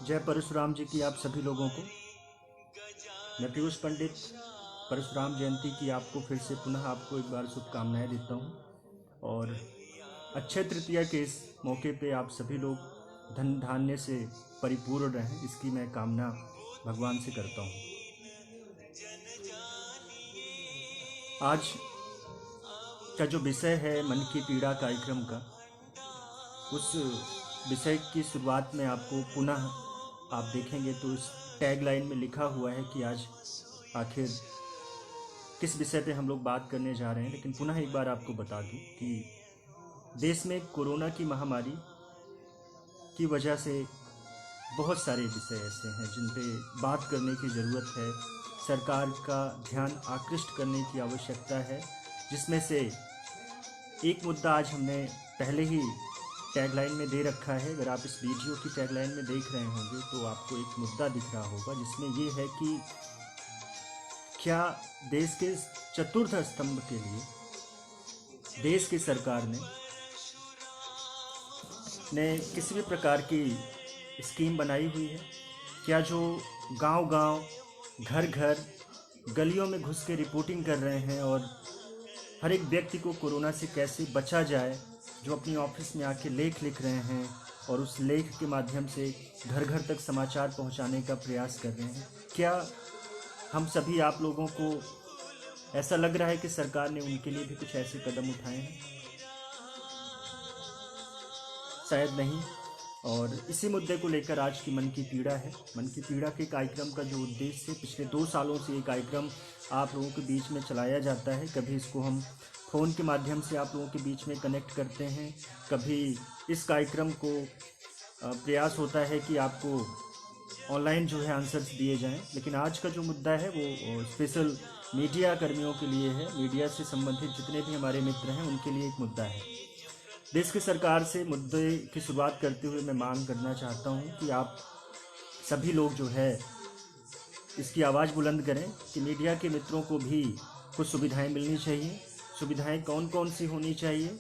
जय परशुराम जी की आप सभी लोगों को। मैं पीयूष पंडित परशुराम जयंती की आपको फिर से पुनः आपको एक बार शुभकामनाएं देता हूं और अक्षय तृतीया के इस मौके पे आप सभी लोग धन धान्य से परिपूर्ण रहें, इसकी मैं कामना भगवान से करता हूं। आज का जो विषय है मन की पीड़ा कार्यक्रम का, उस विषय की शुरुआत में आपको पुनः आप देखेंगे तो इस टैगलाइन में लिखा हुआ है कि आज आखिर किस विषय पे हम लोग बात करने जा रहे हैं। लेकिन पुनः एक बार आपको बता दूं कि देश में कोरोना की महामारी की वजह से बहुत सारे विषय ऐसे हैं जिन पे बात करने की ज़रूरत है, सरकार का ध्यान आकृष्ट करने की आवश्यकता है, जिसमें से एक मुद्दा आज हमने पहले ही टैगलाइन में दे रखा है। अगर आप इस वीडियो की टैगलाइन में देख रहे होंगे तो आपको एक मुद्दा दिख रहा होगा जिसमें ये है कि क्या देश के चतुर्थ स्तंभ के लिए देश की सरकार ने किसी भी प्रकार की स्कीम बनाई हुई है क्या? जो गांव-गांव, घर-घर, गलियों में घुस के रिपोर्टिंग कर रहे हैं और हर एक व्यक्ति को कोरोना से कैसे बचा जाए, जो अपनी ऑफिस में आके लेख लिख रहे हैं और उस लेख के माध्यम से घर घर तक समाचार पहुंचाने का प्रयास कर रहे हैं। क्या हम सभी आप लोगों को ऐसा लग रहा है कि सरकार ने उनके लिए भी कुछ ऐसे कदम उठाए हैं? शायद नहीं। और इसी मुद्दे को लेकर आज की मन की पीड़ा है। मन की पीड़ा के कार्यक्रम का जो उद्देश्य है, पिछले 2 सालों से ये कार्यक्रम आप लोगों के बीच में चलाया जाता है। कभी इसको हम फ़ोन के माध्यम से आप लोगों के बीच में कनेक्ट करते हैं, कभी इस कार्यक्रम को प्रयास होता है कि आपको ऑनलाइन जो है आंसर्स दिए जाएं। लेकिन आज का जो मुद्दा है वो स्पेशल मीडिया कर्मियों के लिए है। मीडिया से संबंधित जितने भी हमारे मित्र हैं उनके लिए एक मुद्दा है। देश की सरकार से मुद्दे की शुरुआत करते हुए मैं मांग करना चाहता हूं कि आप सभी लोग जो है इसकी आवाज़ बुलंद करें कि मीडिया के मित्रों को भी कुछ सुविधाएं मिलनी चाहिए। सुविधाएं कौन कौन सी होनी चाहिए,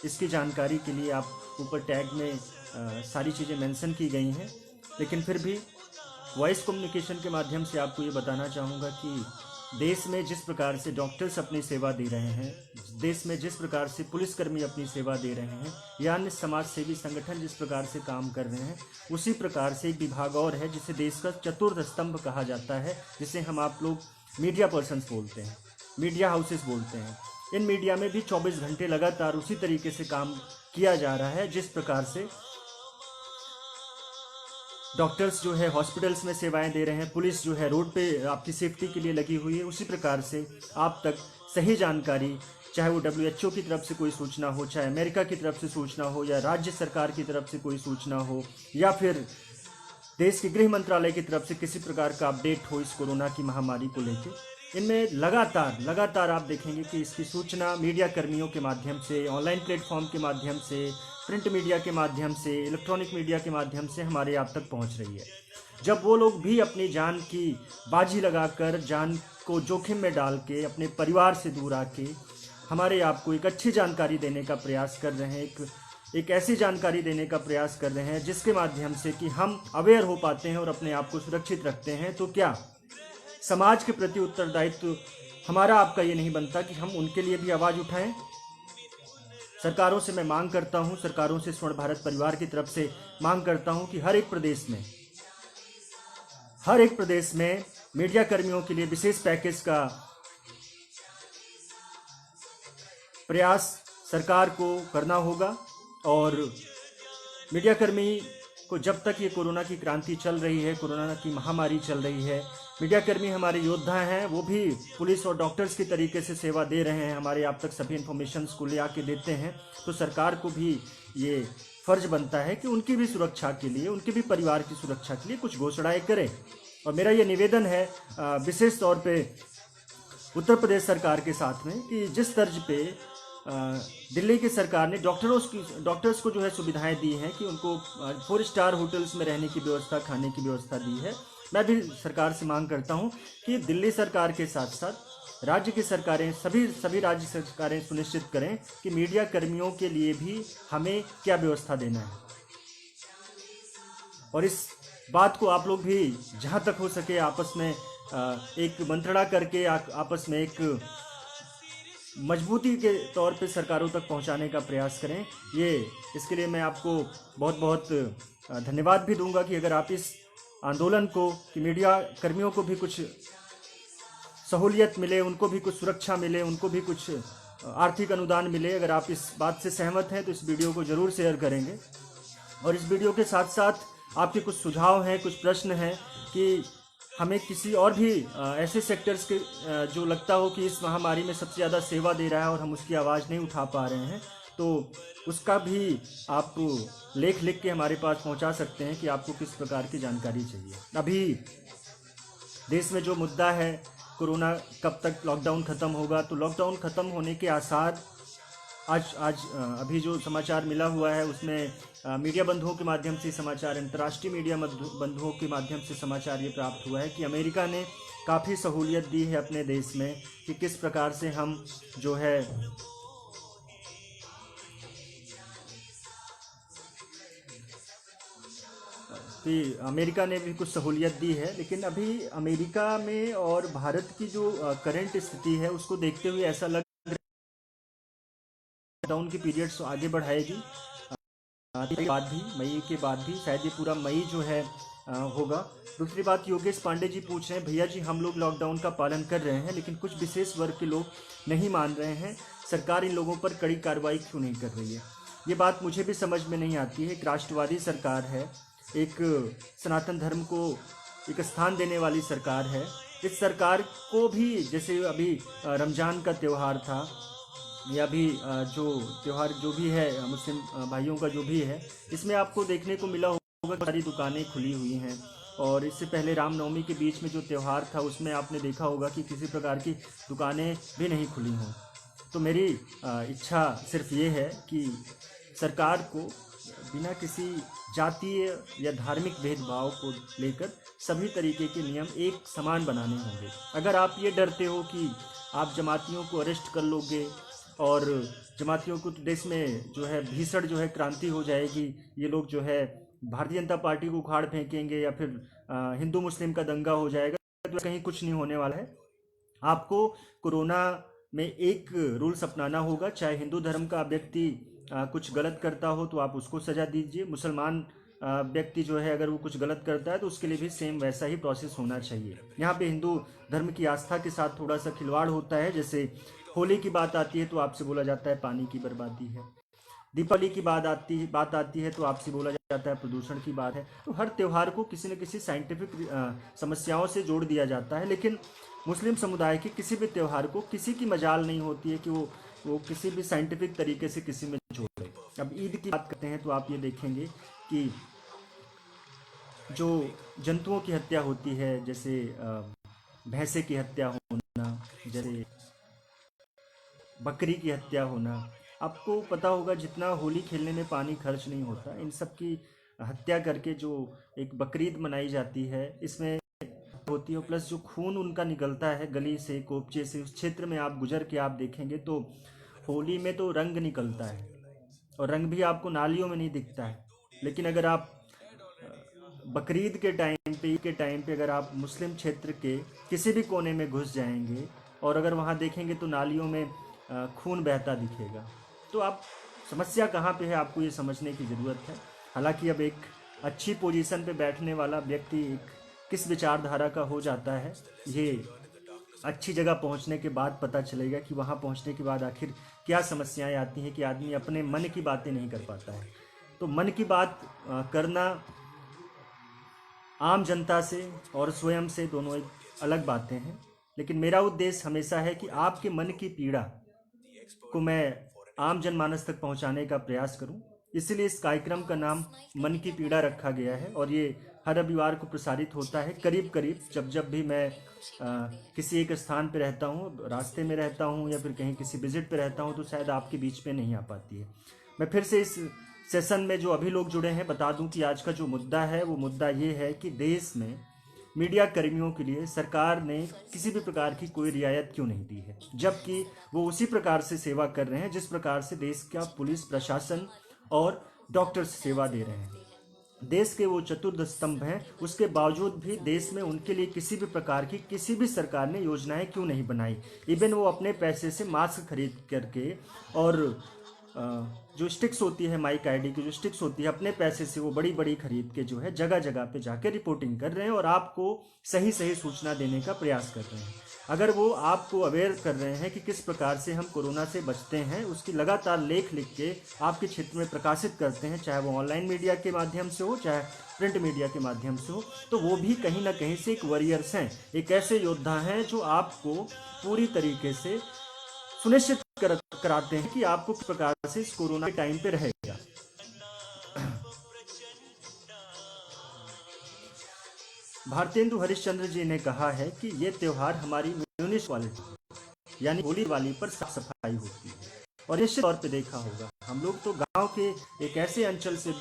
इसकी जानकारी के लिए आप ऊपर टैग में सारी चीज़ें मेंशन की गई हैं। लेकिन फिर भी वॉइस कम्युनिकेशन के माध्यम से आपको ये बताना चाहूँगा कि देश में जिस प्रकार से डॉक्टर्स अपनी सेवा दे रहे हैं, देश में जिस प्रकार से पुलिसकर्मी अपनी सेवा दे रहे हैं या अन्य समाज सेवी संगठन जिस प्रकार से काम कर रहे हैं, उसी प्रकार से एक विभाग और है जिसे देश का चतुर्थ स्तंभ कहा जाता है, जिसे हम आप लोग मीडिया पर्सन्स बोलते हैं, मीडिया हाउसेस बोलते हैं। इन मीडिया में भी 24 घंटे लगातार उसी तरीके से काम किया जा रहा है जिस प्रकार से डॉक्टर्स जो है हॉस्पिटल्स में सेवाएं दे रहे हैं, पुलिस जो है रोड पे आपकी सेफ्टी के लिए लगी हुई है। उसी प्रकार से आप तक सही जानकारी, चाहे वो WHO की तरफ से कोई सूचना हो, चाहे अमेरिका की तरफ से सूचना हो, या राज्य सरकार की तरफ से कोई सूचना हो, या फिर देश के गृह मंत्रालय की तरफ से किसी प्रकार का अपडेट हो इस कोरोना की महामारी को लेकर, इनमें लगातार आप देखेंगे कि इसकी सूचना मीडिया कर्मियों के माध्यम से, ऑनलाइन प्लेटफॉर्म के माध्यम से, प्रिंट मीडिया के माध्यम से, इलेक्ट्रॉनिक मीडिया के माध्यम से हमारे आप तक पहुंच रही है। जब वो लोग भी अपनी जान की बाजी लगाकर, जान को जोखिम में डाल के, अपने परिवार से दूर आके हमारे आप को एक अच्छी जानकारी देने का प्रयास कर रहे हैं, एक ऐसी जानकारी देने का प्रयास कर रहे हैं जिसके माध्यम से कि हम अवेयर हो पाते हैं और अपने आप को सुरक्षित रखते हैं, तो क्या समाज के प्रति उत्तरदायित्व हमारा आपका ये नहीं बनता कि हम उनके लिए भी आवाज़ उठाएं? सरकारों से मैं मांग करता हूं, सरकारों से स्वर्ण भारत परिवार की तरफ से मांग करता हूं कि हर एक प्रदेश में मीडिया कर्मियों के लिए विशेष पैकेज का प्रयास सरकार को करना होगा। और मीडिया कर्मी को जब तक ये कोरोना की क्रांति चल रही है, कोरोना की महामारी चल रही है, मीडिया कर्मी हमारे योद्धा हैं, वो भी पुलिस और डॉक्टर्स की तरीके से सेवा दे रहे हैं, हमारे आप तक सभी इन्फॉर्मेशंस को ले आके देते हैं। तो सरकार को भी ये फर्ज बनता है कि उनकी भी सुरक्षा के लिए, उनके भी परिवार की सुरक्षा के लिए कुछ घोषणाएं करें। और मेरा ये निवेदन है विशेष तौर पे उत्तर प्रदेश सरकार के साथ में कि जिस तर्ज पे दिल्ली की सरकार ने डॉक्टर्स को जो है सुविधाएं दी हैं कि उनको 4 स्टार होटल्स में रहने की व्यवस्था, खाने की व्यवस्था दी है, मैं भी सरकार से मांग करता हूं कि दिल्ली सरकार के साथ साथ राज्य की सरकारें, सभी राज्य सरकारें सुनिश्चित करें कि मीडिया कर्मियों के लिए भी हमें क्या व्यवस्था देना है। और इस बात को आप लोग भी जहाँ तक हो सके आपस में एक मंत्रणा करके आपस में एक मजबूती के तौर पे सरकारों तक पहुंचाने का प्रयास करें। ये इसके लिए मैं आपको बहुत बहुत धन्यवाद भी दूंगा कि अगर आप इस आंदोलन को, कि मीडिया कर्मियों को भी कुछ सहूलियत मिले, उनको भी कुछ सुरक्षा मिले, उनको भी कुछ आर्थिक अनुदान मिले, अगर आप इस बात से सहमत हैं तो इस वीडियो को ज़रूर शेयर करेंगे। और इस वीडियो के साथ साथ आपके कुछ सुझाव हैं, कुछ प्रश्न हैं कि हमें किसी और भी ऐसे सेक्टर्स के जो लगता हो कि इस महामारी में सबसे ज़्यादा सेवा दे रहा है और हम उसकी आवाज़ नहीं उठा पा रहे हैं, तो उसका भी आप लेख लिख के हमारे पास पहुंचा सकते हैं कि आपको किस प्रकार की जानकारी चाहिए। अभी देश में जो मुद्दा है, कोरोना कब तक लॉकडाउन ख़त्म होगा, तो लॉकडाउन ख़त्म होने के आसार आज आज अभी जो समाचार मिला हुआ है उसमें मीडिया बंधुओं के माध्यम से समाचार, अंतर्राष्ट्रीय मीडिया बंधुओं के माध्यम से समाचार ये प्राप्त हुआ है कि अमेरिका ने काफ़ी सहूलियत दी है अपने देश में कि किस प्रकार से हम जो है कि अमेरिका ने भी कुछ सहूलियत दी है। लेकिन अभी अमेरिका में और भारत की जो करंट स्थिति है उसको देखते हुए ऐसा लग लॉकडाउन की पीरियड्स आगे बढ़ाएगी। मई के बाद भी शायद ये पूरा मई जो है होगा। दूसरी बात, योगेश पांडे जी पूछ रहे हैं, भैया जी हम लोग लॉकडाउन का पालन कर रहे हैं लेकिन कुछ विशेष वर्ग के लोग नहीं मान रहे हैं, सरकार इन लोगों पर कड़ी कार्रवाई क्यों नहीं कर रही है? ये बात मुझे भी समझ में नहीं आती है। एक राष्ट्रवादी सरकार है, एक सनातन धर्म को एक स्थान देने वाली सरकार है। इस सरकार को भी, जैसे अभी रमज़ान का त्यौहार था या भी जो त्यौहार जो भी है मुस्लिम भाइयों का जो भी है, इसमें आपको देखने को मिला होगा सारी दुकानें खुली हुई हैं। और इससे पहले रामनवमी के बीच में जो त्यौहार था उसमें आपने देखा होगा कि किसी प्रकार की दुकानें भी नहीं खुली हों। तो मेरी इच्छा सिर्फ ये है कि सरकार को बिना किसी जातीय या धार्मिक भेदभाव को लेकर सभी तरीके के नियम एक समान बनाने होंगे। अगर आप ये डरते हो कि आप जमातियों को अरेस्ट कर लोगे और जमातियों को देश में जो है भीषण जो है क्रांति हो जाएगी, ये लोग जो है भारतीय जनता पार्टी को उखाड़ फेंकेंगे या फिर हिंदू मुस्लिम का दंगा हो जाएगा, तो कहीं कुछ नहीं होने वाला है। आपको कोरोना में एक रूल्स अपनाना होगा, चाहे हिंदू धर्म का व्यक्ति कुछ गलत करता हो तो आप उसको सज़ा दीजिए, मुसलमान व्यक्ति जो है अगर वो कुछ गलत करता है तो उसके लिए भी सेम वैसा ही प्रोसेस होना चाहिए। यहाँ पे हिंदू धर्म की आस्था के साथ थोड़ा सा खिलवाड़ होता है। जैसे होली की बात आती है तो आपसे बोला जाता है पानी की बर्बादी है, दीपावली की बात आती है तो आपसे बोला जाता है प्रदूषण की बात है। तो हर त्यौहार को किसी न किसी साइंटिफिक समस्याओं से जोड़ दिया जाता है। लेकिन मुस्लिम समुदाय के किसी भी त्यौहार को किसी की मजाल नहीं होती है कि वो किसी भी साइंटिफिक तरीके से किसी में जोड़े। अब ईद की बात करते हैं तो आप ये देखेंगे कि जो जंतुओं की हत्या होती है, जैसे भैंसे की हत्या होना, जैसे बकरी की हत्या होना, आपको पता होगा जितना होली खेलने में पानी खर्च नहीं होता, इन सब की हत्या करके जो एक बकरीद मनाई जाती है इसमें होती है। प्लस जो खून उनका निकलता है गली से, कोपचे से, उस क्षेत्र में आप गुजर के आप देखेंगे तो होली में तो रंग निकलता है और रंग भी आपको नालियों में नहीं दिखता है। लेकिन अगर आप बकरीद के टाइम पे अगर आप मुस्लिम क्षेत्र के किसी भी कोने में घुस जाएंगे और अगर वहाँ देखेंगे तो नालियों में खून बहता दिखेगा। तो आप समस्या कहाँ पे है आपको ये समझने की ज़रूरत है। हालांकि अब एक अच्छी पोजीशन पे बैठने वाला व्यक्ति किस विचारधारा का हो जाता है, ये अच्छी जगह पहुंचने के बाद पता चलेगा कि वहां पहुंचने के बाद आखिर क्या समस्याएं आती हैं कि आदमी अपने मन की बातें नहीं कर पाता है। तो मन की बात करना आम जनता से और स्वयं से दोनों एक अलग बातें हैं। लेकिन मेरा उद्देश्य हमेशा है कि आपके मन की पीड़ा को मैं आम जनमानस तक पहुंचाने का प्रयास करूं। इसलिए इस कार्यक्रम का नाम मन की पीड़ा रखा गया है और ये हर रविवार को प्रसारित होता है। करीब करीब जब भी मैं किसी एक स्थान पर रहता हूँ, रास्ते में रहता हूँ या फिर कहीं किसी विजिट पे रहता हूँ, तो शायद आपके बीच में नहीं आ पाती है। मैं फिर से इस सेशन में जो अभी लोग जुड़े हैं बता दूं कि आज का जो मुद्दा है वो मुद्दा ये है कि देश में मीडिया कर्मियों के लिए सरकार ने किसी भी प्रकार की कोई रियायत क्यों नहीं दी है, जबकि वो उसी प्रकार से सेवा कर रहे हैं जिस प्रकार से देश का पुलिस प्रशासन और डॉक्टर्स सेवा दे रहे हैं। देश के वो चतुर्थ स्तंभ हैं, उसके बावजूद भी देश में उनके लिए किसी भी प्रकार की किसी भी सरकार ने योजनाएं क्यों नहीं बनाई। इवन वो अपने पैसे से मास्क खरीद करके और जो स्टिक्स होती है, माइक आईडी की जो स्टिक्स होती है, अपने पैसे से वो बड़ी बड़ी खरीद के जो है जगह जगह पे जाके रिपोर्टिंग कर रहे हैं और आपको सही सही सूचना देने का प्रयास कर रहे हैं। अगर वो आपको अवेयर कर रहे हैं कि किस प्रकार से हम कोरोना से बचते हैं, उसकी लगातार लेख लिख के आपके क्षेत्र में प्रकाशित करते हैं, चाहे वो ऑनलाइन मीडिया के माध्यम से हो, चाहे प्रिंट मीडिया के माध्यम से हो, तो वो भी कहीं ना कहीं से एक वॉरियर्स हैं, एक ऐसे योद्धा हैं जो आपको पूरी तरीके से सुनिश्चित कराते हैं कि आपको किस प्रकार से इस कोरोना के टाइम पे रहेगा। भारतेंदु हरिश्चंद्र जी ने कहा है कि ये त्यौहार हमारी म्यूनिसपैलिटी यानी होली वाली पर साफ सफाई होती है। और निश्चित तौर पे देखा होगा, हम लोग तो गांव के एक ऐसे अंचल से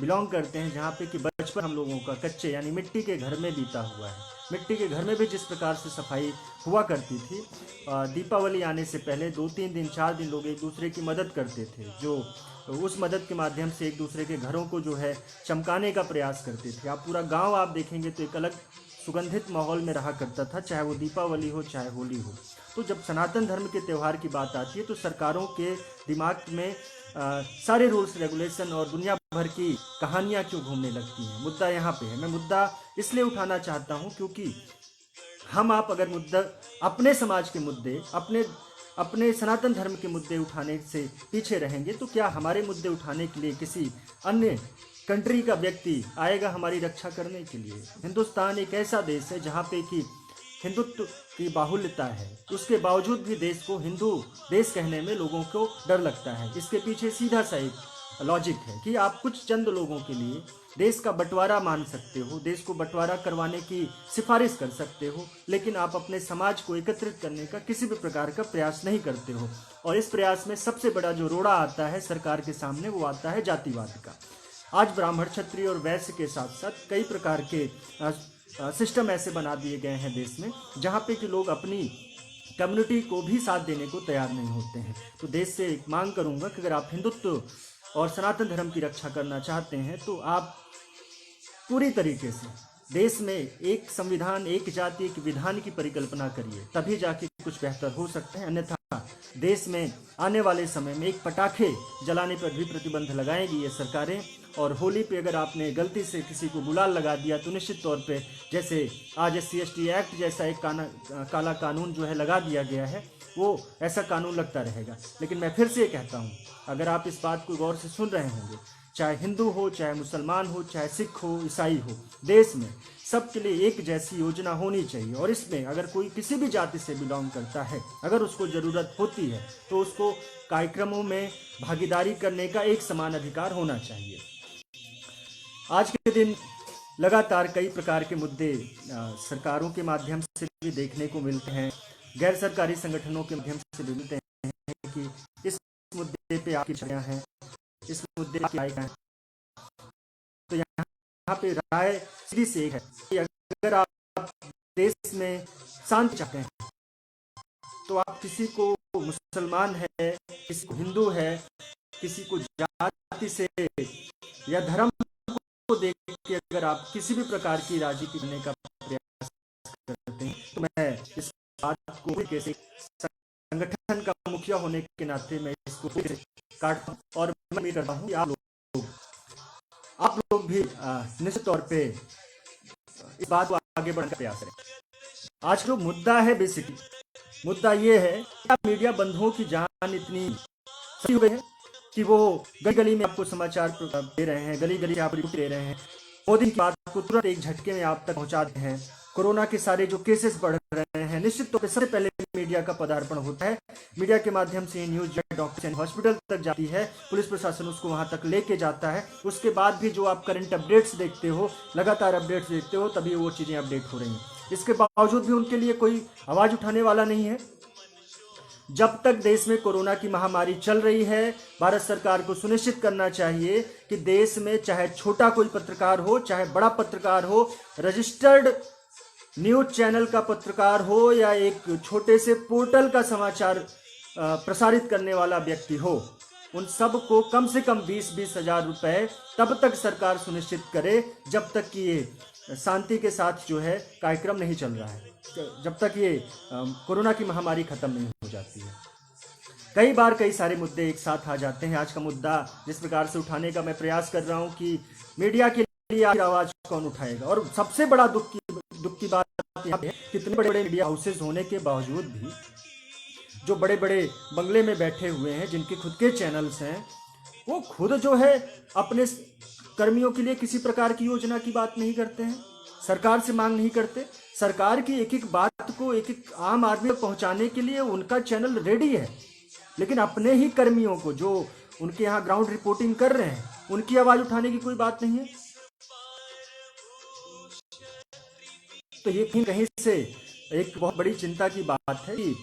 बिलोंग करते हैं जहाँ पे कि बचपन हम लोगों का कच्चे यानी मिट्टी के घर में बीता हुआ है। मिट्टी के घर में भी जिस प्रकार से सफाई हुआ करती थी, दीपावली आने से पहले 2-3 दिन 4 दिन लोग एक दूसरे की मदद करते थे, जो उस मदद के माध्यम से एक दूसरे के घरों को जो है चमकाने का प्रयास करते थे। आप पूरा गांव आप देखेंगे तो एक अलग सुगंधित माहौल में रहा करता था, चाहे वो दीपावली हो चाहे होली हो। तो जब सनातन धर्म के त्यौहार की बात आती है तो सरकारों के दिमाग में सारे रूल्स रेगुलेशन और दुनिया भर की कहानियां क्यों घूमने लगती हैं। मुद्दा यहाँ पे है। मैं मुद्दा इसलिए उठाना चाहता हूँ क्योंकि हम आप अगर मुद्दा अपने समाज के मुद्दे, अपने अपने सनातन धर्म के मुद्दे उठाने से पीछे रहेंगे तो क्या हमारे मुद्दे उठाने के लिए किसी अन्य कंट्री का व्यक्ति आएगा हमारी रक्षा करने के लिए। हिंदुस्तान एक ऐसा देश है जहाँ पे कि हिंदुत्व की बाहुल्यता है, उसके बावजूद भी देश को हिंदू देश कहने में लोगों को डर लगता है। इसके पीछे सीधा सा एक लॉजिक है कि आप कुछ चंद लोगों के लिए देश का बंटवारा मान सकते हो, देश को बंटवारा करवाने की सिफारिश कर सकते हो, लेकिन आप अपने समाज को एकत्रित करने का किसी भी प्रकार का प्रयास नहीं करते हो। और इस प्रयास में सबसे बड़ा जो रोड़ा आता है सरकार के सामने, वो आता है जातिवाद का। आज ब्राह्मण, क्षत्रिय और वैश्य के साथ साथ कई प्रकार के सिस्टम ऐसे बना दिए गए हैं देश में जहाँ पे कि लोग अपनी कम्युनिटी को भी साथ देने को तैयार नहीं होते हैं। तो देश से एक मांग करूंगा कि अगर आप हिंदुत्व और सनातन धर्म की रक्षा करना चाहते हैं तो आप पूरी तरीके से देश में एक संविधान, एक जाति, एक विधान की परिकल्पना करिए, तभी जाके कुछ बेहतर हो सकते हैं। अन्यथा देश में आने वाले समय में एक पटाखे जलाने पर भी प्रतिबंध लगाएगी ये सरकारें। और होली पे अगर आपने गलती से किसी को गुलाल लगा दिया तो निश्चित तौर पे जैसे आज SC/ST एक्ट जैसा एक काला कानून जो है लगा दिया गया है, वो ऐसा कानून लगता रहेगा। लेकिन मैं फिर से कहता हूँ, अगर आप इस बात को गौर से सुन रहे होंगे, चाहे हिंदू हो, चाहे मुसलमान हो, चाहे सिख हो, ईसाई हो, देश में सबके लिए एक जैसी योजना होनी चाहिए। और इसमें अगर कोई किसी भी जाति से बिलोंग करता है, अगर उसको ज़रूरत होती है तो उसको कार्यक्रमों में भागीदारी करने का एक समान अधिकार होना चाहिए। आज के दिन लगातार कई प्रकार के मुद्दे सरकारों के माध्यम से भी देखने को मिलते हैं, गैर सरकारी संगठनों के माध्यम से भी मिलते हैं कि इस मुद्दे पे आपकी राय हैं, इस मुद्दे की राय है। तो यहाँ पे राय सीधी से एक है कि अगर आप देश में शांति चाहते हैं तो आप किसी को मुसलमान है, किसी को हिंदू है, किसी को जाति से या धर्म को देख के अगर आप किसी भी प्रकार की राजनीति करने का प्रयास करते हैं तो मैं इस बात को कैसे संगठन का मुखिया होने के नाते मैं इसको काटता और मैं उम्मीद करता हूँ कि आप लोग भी निश्चित तौर पे इस बात को आगे बढ़ने का प्रयास करें। आज जो मुद्दा है, बेसिकली मुद्दा ये है कि मीडिया बंधुओं की जान इतनी सही हो गई है कि वो गली गली में आपको समाचार दे रहे हैं, गली गली आप रिपोर्ट दे रहे हैं, मोदी की बात को तुरंत एक झटके में आप तक पहुंचा देते हैं। कोरोना के सारे जो केसेस बढ़ रहे हैं, निश्चित तौर पर सबसे पहले मीडिया का पदार्पण होता है। मीडिया के माध्यम से न्यूज डॉक्टर हॉस्पिटल तक जाती है, पुलिस प्रशासन उसको वहां तक लेके जाता है। उसके बाद भी जो आप करंट अपडेट्स देखते हो, लगातार अपडेट्स देखते हो, तभी वो चीजें अपडेट हो रही हैं। इसके बावजूद भी उनके लिए कोई आवाज उठाने वाला नहीं है। जब तक देश में कोरोना की महामारी चल रही है, भारत सरकार को सुनिश्चित करना चाहिए कि देश में चाहे छोटा कोई पत्रकार हो, चाहे बड़ा पत्रकार हो, रजिस्टर्ड न्यूज चैनल का पत्रकार हो या एक छोटे से पोर्टल का समाचार प्रसारित करने वाला व्यक्ति हो, उन सब को कम से कम 20-20 हजार रुपए तब तक सरकार सुनिश्चित करे जब तक कि ये शांति के साथ जो है कार्यक्रम नहीं चल रहा है, जब तक ये कोरोना की महामारी खत्म नहीं हो जाती है। कई बार कई सारे मुद्दे एक साथ आ जाते हैं। आज का मुद्दा जिस प्रकार से उठाने का मैं प्रयास कर रहा हूं कि मीडिया के लिए आवाज कौन उठाएगा, और सबसे बड़ा दुख की बात यहाँ पे कितने बड़े बड़े मीडिया हाउसेज होने के बावजूद भी जो बड़े बड़े बंगले में बैठे हुए हैं, जिनके खुद के चैनल्स हैं, वो खुद जो है अपने कर्मियों के लिए किसी प्रकार की योजना की बात नहीं करते हैं, सरकार से मांग नहीं करते। सरकार की एक एक बात को एक एक आम आदमी तक पहुंचाने के लिए उनका चैनल रेडी है, लेकिन अपने ही कर्मियों को जो उनके यहाँ ग्राउंड रिपोर्टिंग कर रहे हैं उनकी आवाज उठाने की कोई बात नहीं है। तो ये कहीं से एक बहुत बड़ी चिंता की बात है कि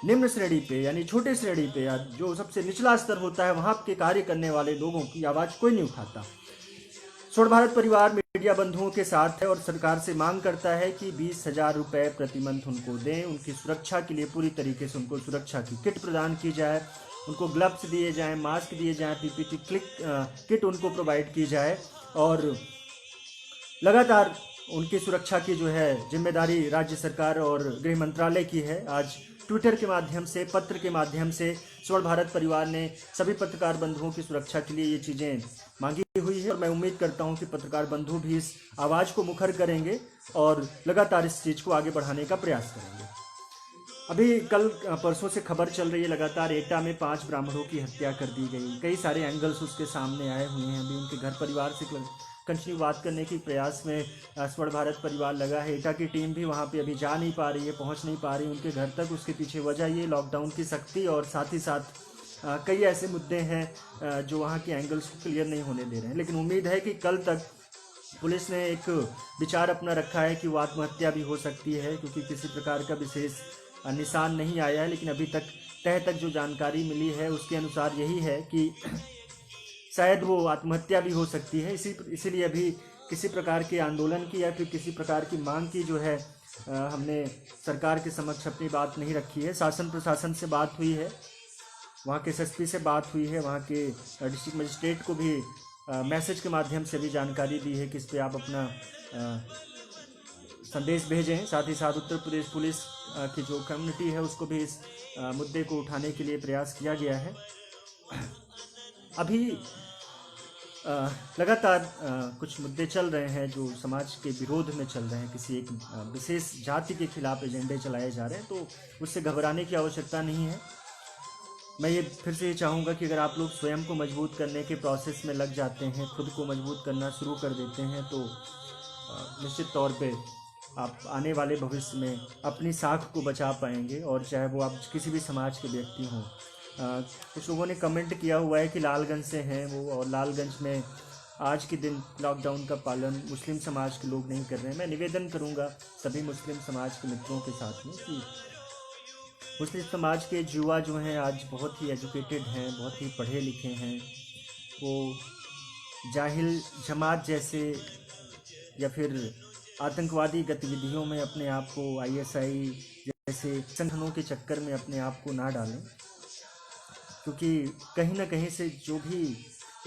निम्न श्रेणी पे यानी छोटे श्रेणी पे या जो सबसे निचला स्तर होता है वहां के कार्य करने वाले लोगों की आवाज कोई नहीं उठाता। स्वर्ण भारत परिवार मीडिया बंधुओं के साथ है और सरकार से मांग करता है कि 20,000 रुपए प्रति मंथ उनको दें। उनकी सुरक्षा के लिए पूरी तरीके से उनको सुरक्षा की किट प्रदान की जाए, उनको ग्लव्स दिए जाएं, मास्क दिए जाएं, पीपीटी किट उनको प्रोवाइड की जाए, और लगातार उनकी सुरक्षा की जो है जिम्मेदारी राज्य सरकार और गृह मंत्रालय की है। आज ट्विटर के माध्यम से, पत्र के माध्यम से स्वर्ण भारत परिवार ने सभी पत्रकार बंधुओं की सुरक्षा के लिए ये चीज़ें मांगी हुई है, और मैं उम्मीद करता हूं कि पत्रकार बंधु भी इस आवाज़ को मुखर करेंगे और लगातार इस चीज़ को आगे बढ़ाने का प्रयास करेंगे। अभी कल परसों से खबर चल रही है लगातार एटा में 5 ब्राह्मणों की हत्या कर दी गई। कई सारे एंगल्स उसके सामने आए हुए हैं। अभी उनके घर परिवार से कंटिन्यू बात करने के प्रयास में स्वर्ण भारत परिवार लगा है। एटा की टीम भी वहाँ पे अभी जा नहीं पा रही है, पहुँच नहीं पा रही उनके घर तक। उसके पीछे वजह ये लॉकडाउन की सख्ती और साथ ही साथ कई ऐसे मुद्दे हैं जो वहाँ के एंगल्स को क्लियर नहीं होने दे रहे हैं। लेकिन उम्मीद है कि कल तक पुलिस ने एक विचार अपना रखा है कि वो आत्महत्या भी हो सकती है, क्योंकि किसी प्रकार का विशेष निशान नहीं आया है। लेकिन अभी तक तह तक जो जानकारी मिली है उसके अनुसार यही है कि शायद वो आत्महत्या भी हो सकती है। इसीलिए अभी किसी प्रकार के आंदोलन की या फिर किसी प्रकार की मांग की जो है हमने सरकार के समक्ष अपनी बात नहीं रखी है। शासन प्रशासन से बात हुई है, वहाँ के एसएसपी से बात हुई है, वहाँ के डिस्ट्रिक्ट मजिस्ट्रेट को भी मैसेज के माध्यम से भी जानकारी दी है कि इस पर आप अपना संदेश भेजें। साथ ही साथ उत्तर प्रदेश पुलिस की जो कम्युनिटी है उसको भी इस मुद्दे को उठाने के लिए प्रयास किया गया है। अभी लगातार कुछ मुद्दे चल रहे हैं जो समाज के विरोध में चल रहे हैं, किसी एक विशेष जाति के खिलाफ एजेंडे चलाए जा रहे हैं, तो उससे घबराने की आवश्यकता नहीं है। मैं ये फिर से ये चाहूँगा कि अगर आप लोग स्वयं को मजबूत करने के प्रोसेस में लग जाते हैं, खुद को मजबूत करना शुरू कर देते हैं, तो निश्चित तौर पे आप आने वाले भविष्य में अपनी साख को बचा पाएंगे, और चाहे वो आप किसी भी समाज के व्यक्ति हों। कुछ लोगों ने कमेंट किया हुआ है कि लालगंज से हैं वो, और लालगंज में आज के दिन लॉकडाउन का पालन मुस्लिम समाज के लोग नहीं कर रहे हैं। मैं निवेदन करूंगा सभी मुस्लिम समाज के मित्रों के साथ में कि मुस्लिम समाज के युवा जो हैं आज बहुत ही एजुकेटेड हैं, बहुत ही पढ़े लिखे हैं। वो जाहिल जमात जैसे या फिर आतंकवादी गतिविधियों में अपने आप को, आईएसआई जैसे संगठनों के चक्कर में अपने आप को ना डालें, क्योंकि कहीं ना कहीं से जो भी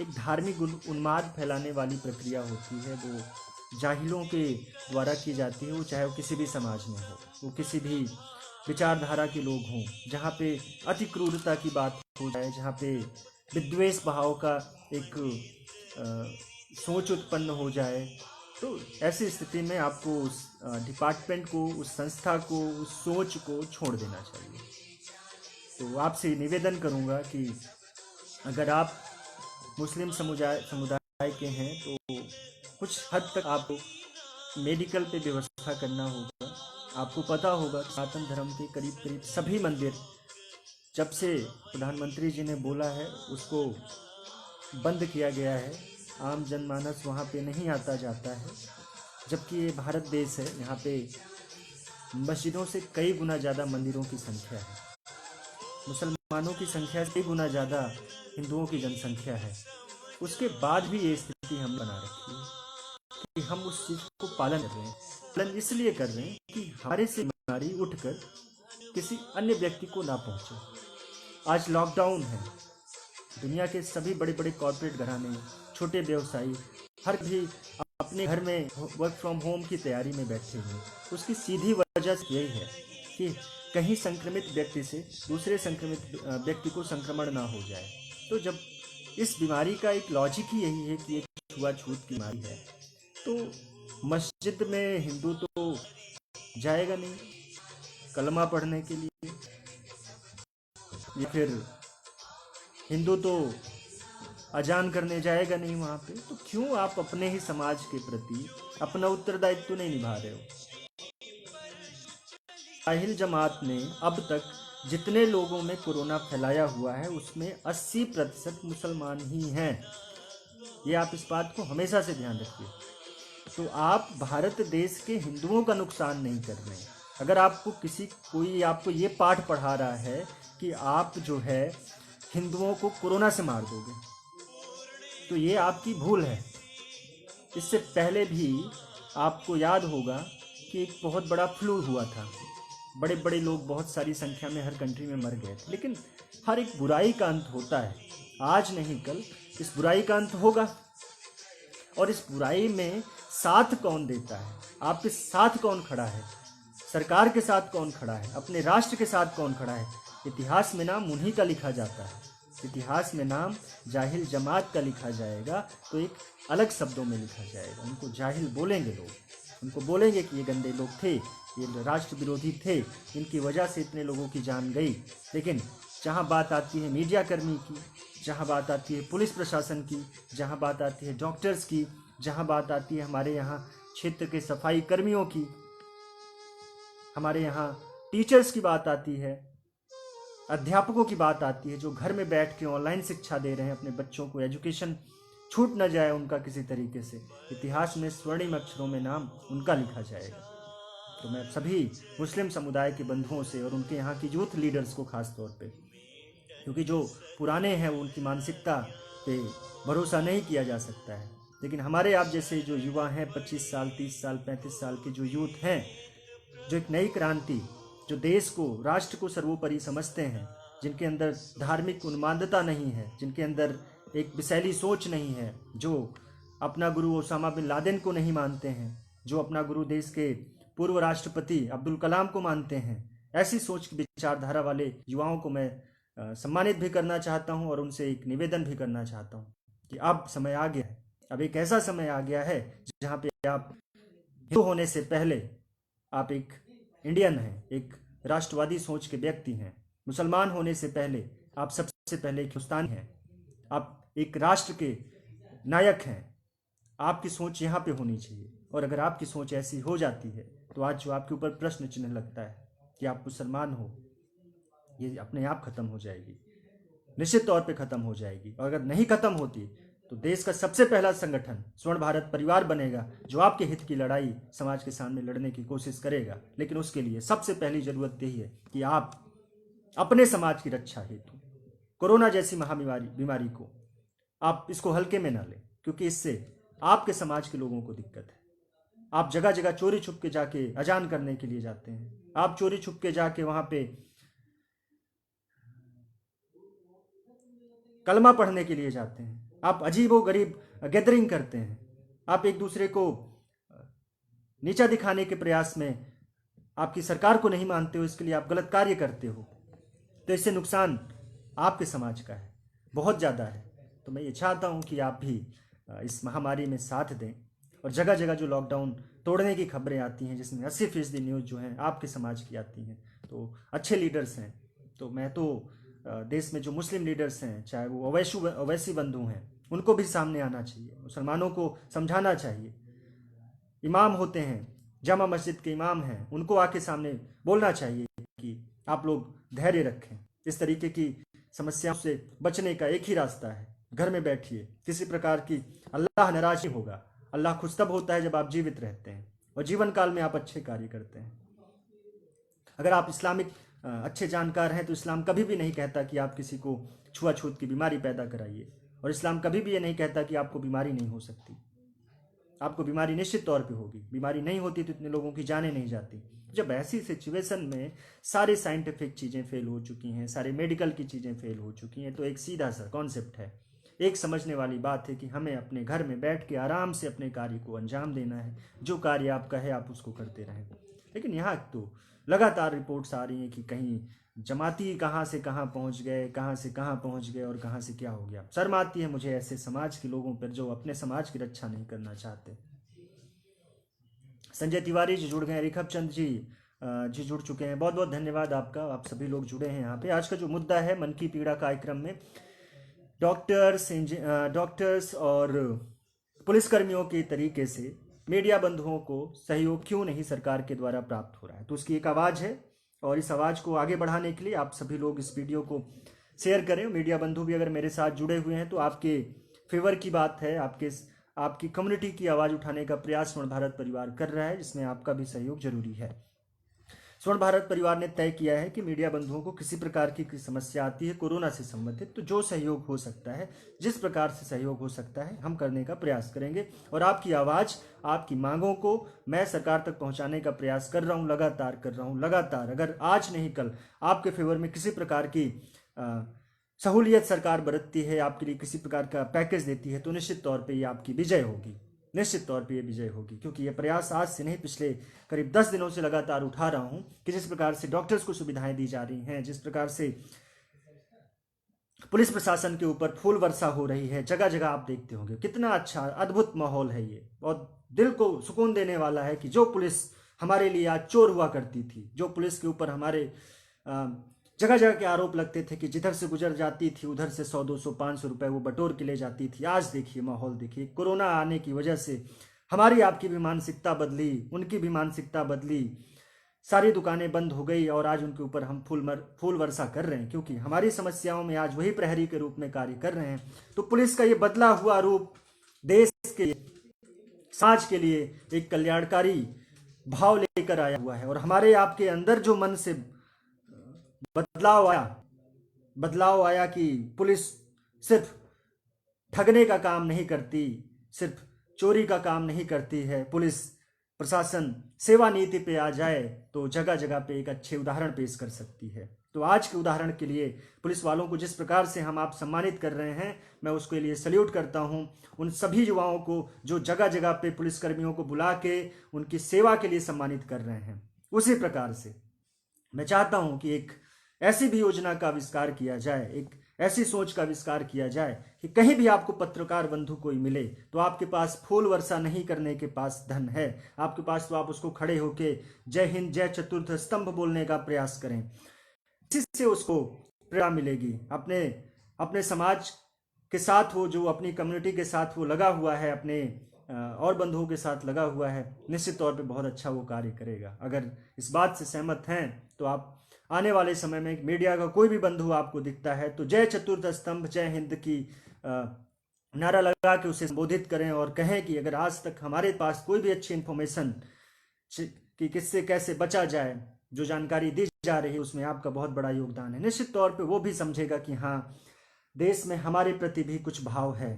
एक धार्मिक उन्माद फैलाने वाली प्रक्रिया होती है वो जाहिलों के द्वारा की जाती है। वो चाहे वो किसी भी समाज में हो, वो किसी भी विचारधारा के लोग हों, जहाँ पे अति क्रूरता की बात हो जाए, जहाँ पे विद्वेष भाव का एक सोच उत्पन्न हो जाए, तो ऐसी स्थिति में आपको उस डिपार्टमेंट को, उस संस्था को, उस सोच को छोड़ देना चाहिए। तो आपसे निवेदन करूंगा कि अगर आप मुस्लिम समुदाय के हैं तो कुछ हद तक आपको मेडिकल पे व्यवस्था करना होगा। आपको पता होगा सनातन धर्म के करीब करीब सभी मंदिर जब से प्रधानमंत्री जी ने बोला है उसको बंद किया गया है। आम जनमानस वहाँ पे नहीं आता जाता है, जबकि ये भारत देश है, यहाँ पे मस्जिदों से कई गुना ज़्यादा मंदिरों की संख्या है, मुसलमानों की संख्या से कई गुना ज़्यादा हिंदुओं की जनसंख्या है। उसके बाद भी ये स्थिति हम बना रखी है कि हम उस चीज़ को पालन कर रहे हैं। पालन इसलिए कर रहे हैं कि हमारे से बीमारी उठकर किसी अन्य व्यक्ति को ना पहुँचे। आज लॉकडाउन है, दुनिया के सभी बड़े बड़े कॉर्पोरेट घराने, छोटे व्यवसायी, हर भी अपने घर में वर्क फ्रॉम होम की तैयारी में बैठे हुए। उसकी सीधी वजह यही है कि कहीं संक्रमित व्यक्ति से दूसरे संक्रमित व्यक्ति को संक्रमण ना हो जाए। तो जब इस बीमारी का एक लॉजिक ही यही है कि एक छुआछूत की बीमारी है, तो मस्जिद में हिंदू तो जाएगा नहीं कलमा पढ़ने के लिए, या फिर हिंदू तो अजान करने जाएगा नहीं वहाँ पे। तो क्यों आप अपने ही समाज के प्रति अपना उत्तरदायित्व नहीं निभा रहे हो? जाहिल जमात ने अब तक जितने लोगों में कोरोना फैलाया हुआ है उसमें 80% मुसलमान ही हैं। ये आप इस बात को हमेशा से ध्यान रखिए। तो आप भारत देश के हिंदुओं का नुकसान नहीं कर रहे हैं। अगर आपको कोई आपको ये पाठ पढ़ा रहा है कि आप जो है हिंदुओं को कोरोना से मार दोगे, तो ये आपकी भूल है। इससे पहले भी आपको याद होगा कि एक बहुत बड़ा फ्लू हुआ था, बड़े बड़े लोग बहुत सारी संख्या में हर कंट्री में मर गए थे। लेकिन हर एक बुराई का अंत होता है, आज नहीं कल इस बुराई का अंत होगा। और इस बुराई में साथ कौन देता है, आपके साथ कौन खड़ा है, सरकार के साथ कौन खड़ा है, अपने राष्ट्र के साथ कौन खड़ा है? इतिहास में नाम उन्हीं का लिखा जाता है। इतिहास में नाम जाहिल जमात का लिखा जाएगा तो एक अलग शब्दों में लिखा जाएगा। उनको जाहिल बोलेंगे लोग, उनको बोलेंगे कि ये गंदे लोग थे, ये राष्ट्र विरोधी थे, इनकी वजह से इतने लोगों की जान गई। लेकिन जहाँ बात आती है मीडिया कर्मी की, जहाँ बात आती है पुलिस प्रशासन की, जहाँ बात आती है डॉक्टर्स की, जहाँ बात आती है हमारे यहाँ क्षेत्र के सफाई कर्मियों की, हमारे यहाँ टीचर्स की बात आती है, अध्यापकों की बात आती है, जो घर में बैठ के ऑनलाइन शिक्षा दे रहे हैं अपने बच्चों को, एजुकेशन छूट न जाए उनका किसी तरीके से, इतिहास में स्वर्णिम अक्षरों में नाम उनका लिखा जाएगा। तो मैं सभी मुस्लिम समुदाय के बंधुओं से और उनके यहाँ की यूथ लीडर्स को खास तौर पे, क्योंकि जो पुराने हैं उनकी मानसिकता पे भरोसा नहीं किया जा सकता है, लेकिन हमारे आप जैसे जो युवा हैं, 25 साल 30 साल 35 साल के जो यूथ हैं, जो एक नई क्रांति, जो देश को राष्ट्र को सर्वोपरि समझते हैं, जिनके अंदर धार्मिक उन्मादता नहीं है, जिनके अंदर एक विषैली सोच नहीं है, जो अपना गुरु ओसामा बिन लादेन को नहीं मानते हैं, जो अपना गुरु देश के पूर्व राष्ट्रपति अब्दुल कलाम को मानते हैं, ऐसी सोच की विचारधारा वाले युवाओं को मैं सम्मानित भी करना चाहता हूं और उनसे एक निवेदन भी करना चाहता हूं कि अब समय आ गया है, अब एक ऐसा समय आ गया है जहां पे आप हिंदू होने से पहले आप एक इंडियन हैं, एक राष्ट्रवादी सोच के व्यक्ति हैं। मुसलमान होने से पहले आप सबसे पहले एक हिंदुस्तानी हैं, आप एक राष्ट्र के नायक हैं। आपकी सोच यहाँ पे होनी चाहिए, और अगर आपकी सोच ऐसी हो जाती है तो आज जो आपके ऊपर प्रश्न चिन्ह लगता है कि आप मुसलमान हो, ये अपने आप खत्म हो जाएगी, निश्चित तौर पे खत्म हो जाएगी। और अगर नहीं खत्म होती तो देश का सबसे पहला संगठन स्वर्ण भारत परिवार बनेगा, जो आपके हित की लड़ाई समाज के सामने लड़ने की कोशिश करेगा। लेकिन उसके लिए सबसे पहली जरूरत यही है कि आप अपने समाज की रक्षा हेतु कोरोना जैसी बीमारी को आप इसको हल्के में ना लें, क्योंकि इससे आपके समाज के लोगों को दिक्कत है। आप जगह जगह चोरी छुप के जाके अजान करने के लिए जाते हैं, आप चोरी छुप के जाके वहां पे कलमा पढ़ने के लिए जाते हैं, आप अजीबो गरीब गैदरिंग करते हैं, आप एक दूसरे को नीचा दिखाने के प्रयास में आपकी सरकार को नहीं मानते हो, इसके लिए आप गलत कार्य करते हो। तो इससे नुकसान आपके समाज का है, बहुत ज़्यादा है। तो मैं ये चाहता हूँ कि आप भी इस महामारी में साथ दें। और जगह जगह जो लॉकडाउन तोड़ने की खबरें आती हैं, जिसमें 80% न्यूज़ जो हैं आपके समाज की आती हैं, तो अच्छे लीडर्स हैं। तो मैं तो देश में जो मुस्लिम लीडर्स हैं, चाहे वो अवैसी बंधु हैं, उनको भी सामने आना चाहिए, मुसलमानों को समझाना चाहिए। इमाम होते हैं, जामा मस्जिद के इमाम हैं, उनको आके सामने बोलना चाहिए कि आप लोग धैर्य रखें। इस तरीके की समस्याओं से बचने का एक ही रास्ता है, घर में बैठिए, किसी प्रकार की अल्लाह नाराज नहीं होगा। अल्लाह खुश तब होता है जब आप जीवित रहते हैं और जीवन काल में आप अच्छे कार्य करते हैं। अगर आप इस्लामिक अच्छे जानकार हैं तो इस्लाम कभी भी नहीं कहता कि आप किसी को छुआछूत की बीमारी पैदा कराइए, और इस्लाम कभी भी ये नहीं कहता कि आपको बीमारी नहीं हो सकती। आपको बीमारी निश्चित तौर पे होगी। बीमारी नहीं होती तो इतने लोगों की जानें नहीं जाती। जब ऐसी सिचुएशन में सारी साइंटिफिक चीज़ें फेल हो चुकी हैं, सारे मेडिकल की चीज़ें फेल हो चुकी हैं, तो एक सीधा सा कॉन्सेप्ट है, एक समझने वाली बात है कि हमें अपने घर में बैठ के आराम से अपने कार्य को अंजाम देना है। जो कार्य आपका है आप उसको करते रहें। लेकिन यहाँ तो लगातार रिपोर्ट्स आ रही हैं कि कहीं जमाती कहाँ से कहाँ पहुँच गए, कहाँ से कहाँ पहुँच गए और कहाँ से क्या हो गया। शर्म आती है मुझे ऐसे समाज के लोगों पर जो अपने समाज की रक्षा नहीं करना चाहते। संजय तिवारी जी जुड़ गए, रिखब चंद जी जुड़ चुके हैं, बहुत बहुत धन्यवाद आपका, आप सभी लोग जुड़े हैं यहाँ पे। आज का जो मुद्दा है मन की पीड़ा कार्यक्रम में डॉक्टर्स और पुलिसकर्मियों के तरीके से मीडिया बंधुओं को सहयोग क्यों नहीं सरकार के द्वारा प्राप्त हो रहा है, तो उसकी एक आवाज़ है। और इस आवाज़ को आगे बढ़ाने के लिए आप सभी लोग इस वीडियो को शेयर करें। मीडिया बंधु भी अगर मेरे साथ जुड़े हुए हैं तो आपके फेवर की बात है, आपकी कम्युनिटी की आवाज़ उठाने का प्रयास स्वर्ण भारत परिवार कर रहा है, जिसमें आपका भी सहयोग जरूरी है। स्वर्ण भारत परिवार ने तय किया है कि मीडिया बंधुओं को किसी प्रकार की समस्या आती है कोरोना से संबंधित, तो जो सहयोग हो सकता है, जिस प्रकार से सहयोग हो सकता है, हम करने का प्रयास करेंगे। और आपकी आवाज़, आपकी मांगों को मैं सरकार तक पहुंचाने का प्रयास कर रहा हूं, लगातार कर रहा हूं, लगातार। अगर आज नहीं कल आपके फेवर में किसी प्रकार की सहूलियत सरकार बरतती है, आपके लिए किसी प्रकार का पैकेज देती है, तो निश्चित तौर पर ये आपकी विजय होगी, निश्चित तौर पे ये विजय होगी। क्योंकि ये प्रयास आज से नहीं, पिछले करीब 10 दिनों से लगातार उठा रहा हूं कि जिस प्रकार से डॉक्टर्स को सुविधाएं दी जा रही हैं, जिस प्रकार से पुलिस प्रशासन के ऊपर फूल वर्षा हो रही है, जगह जगह आप देखते होंगे कितना अच्छा अद्भुत माहौल है ये, और दिल को सुकून देने वाला है कि जो पुलिस हमारे लिए आज चोर हुआ करती थी, जो पुलिस के ऊपर हमारे जगह जगह के आरोप लगते थे कि जिधर से गुजर जाती थी उधर से 100 200 500 रुपए वो बटोर के ले जाती थी, आज देखिए माहौल देखिए। कोरोना आने की वजह से हमारी आपकी भी मानसिकता बदली, उनकी भी मानसिकता बदली, सारी दुकानें बंद हो गई और आज उनके ऊपर हम फूल वर्षा कर रहे हैं, क्योंकि हमारी समस्याओं में आज वही प्रहरी के रूप में कार्य कर रहे हैं। तो पुलिस का ये बदला हुआ रूप देश के लिए, समाज के लिए एक कल्याणकारी भाव लेकर आया हुआ है। और हमारे आपके अंदर जो मन से बदलाव आया कि पुलिस सिर्फ ठगने का काम नहीं करती, सिर्फ चोरी का काम नहीं करती है, पुलिस प्रशासन सेवा नीति पे आ जाए तो जगह जगह पे एक अच्छे उदाहरण पेश कर सकती है। तो आज के उदाहरण के लिए पुलिस वालों को जिस प्रकार से हम आप सम्मानित कर रहे हैं, मैं उसके लिए सल्यूट करता हूं। उन सभी युवाओं को जो जगह जगह पे पुलिसकर्मियों को बुला के उनकी सेवा के लिए सम्मानित कर रहे हैं, उसी प्रकार से मैं चाहता हूं कि एक ऐसी भी योजना का आविष्कार किया जाए, एक ऐसी सोच का आविष्कार किया जाए कि कहीं भी आपको पत्रकार बंधु कोई मिले तो आपके पास फूल वर्षा नहीं करने के पास धन है, आपके पास तो आप उसको खड़े होके जय हिंद जय चतुर्थ स्तंभ बोलने का प्रयास करें। इसी से उसको प्रेरणा मिलेगी, अपने समाज के साथ हो, जो अपनी कम्युनिटी के साथ वो लगा हुआ है, अपने और बंधुओं के साथ लगा हुआ है, निश्चित तौर पे बहुत अच्छा वो कार्य करेगा। अगर इस बात से सहमत हैं तो आप आने वाले समय में मीडिया का कोई भी बंधु आपको दिखता है तो जय चतुर्थ स्तंभ जय हिंद की नारा लगा के उसे संबोधित करें और कहें कि अगर आज तक हमारे पास कोई भी अच्छी इंफॉर्मेशन कि किससे कैसे बचा जाए, जो जानकारी दी जा रही है, उसमें आपका बहुत बड़ा योगदान है। निश्चित तौर पे वो भी समझेगा कि हाँ, देश में हमारे प्रति भी कुछ भाव है।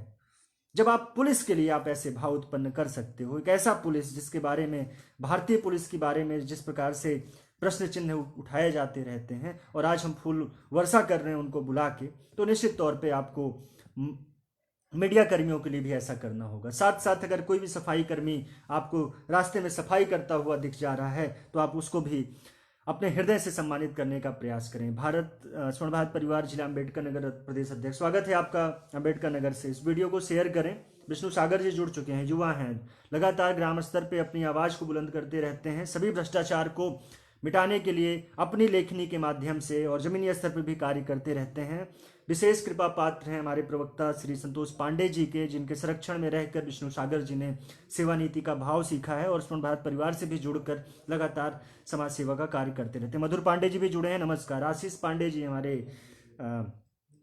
जब आप पुलिस के लिए आप ऐसे भाव उत्पन्न कर सकते हो, एक ऐसा पुलिस जिसके बारे में, भारतीय पुलिस के बारे में जिस प्रकार से प्रश्न चिन्ह उठाए जाते रहते हैं, और आज हम फूल वर्षा कर रहे हैं उनको बुला के, तो निश्चित तौर पे आपको मीडिया कर्मियों के लिए भी ऐसा करना होगा। साथ साथ अगर कोई भी सफाई कर्मी आपको रास्ते में सफाई करता हुआ दिख जा रहा है तो आप उसको भी अपने हृदय से सम्मानित करने का प्रयास करें। स्वर्ण भारत परिवार जिला अम्बेडकर नगर प्रदेश अध्यक्ष, स्वागत है आपका अम्बेडकर नगर से। इस वीडियो को शेयर करें। विष्णु सागर जी जुड़ चुके हैं, युवा हैं, लगातार ग्राम स्तर पे अपनी आवाज़ को बुलंद करते रहते हैं, सभी भ्रष्टाचार को मिटाने के लिए अपनी लेखनी के माध्यम से और जमीनी स्तर पर भी कार्य करते रहते हैं। विशेष कृपा पात्र हैं हमारे प्रवक्ता श्री संतोष पांडे जी के, जिनके संरक्षण में रहकर विष्णु सागर जी ने सेवा नीति का भाव सीखा है और स्वर्ण भारत परिवार से भी जुड़कर लगातार समाज सेवा का कार्य करते रहते हैं। मधुर पांडे जी भी जुड़े हैं, नमस्कार। आशीष पांडे जी हमारे